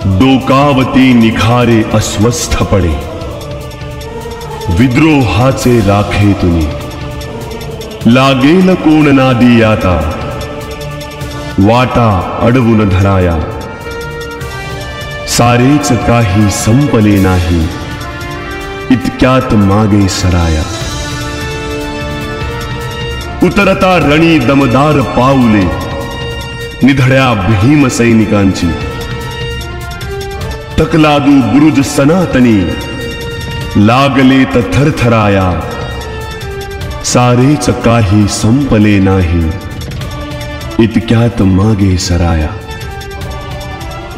डोकावती निखारे अस्वस्थ पडे, विद्रोहाचे राखे तुम्ही, लागेल कोण नादी आता, वाटा अडवून धराया, सारेच काही संपले नाही, इतक्यात मागे सराया. उतरता रणी दमदार पाऊले, निधड्या भीम सैनिकांची, तकलादू बुरुज सनातनी, लागलेत थरथराया, सारेच काही संपले नाही, इतक्यात मागे सराया.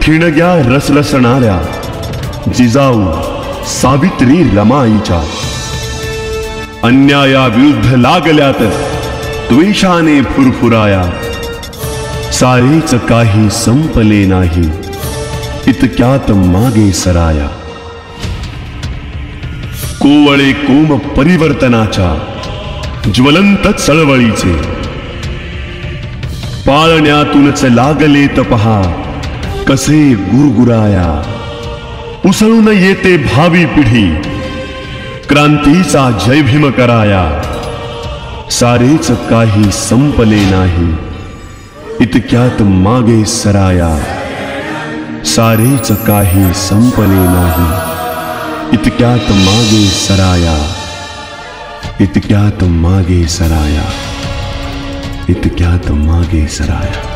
ठिणग्या रसरसणाऱ्या जिजाऊ सावित्री रमाईच्या, अन्यायाविरुद्ध लागल्यात द्वेषाने फुरफुराया, सारेच काही संपले नाही, इतक्यात मागे सराया. कोवळे कोम परिवर्तनाच्या ज्वलंत चळवळीचे, पाळण्यातूनच लागलेत पहा कसे गुरगुराया. उसळून येते भावी पिढी, क्रांतीचा जय भीम कराया, सारेच काही संपले नाही, इतक्यात मागे सराया. सारेच काही संपले नाही, इतक्यात मागे सराया, इतक्यात मागे सराया, इतक्यात मागे सराया.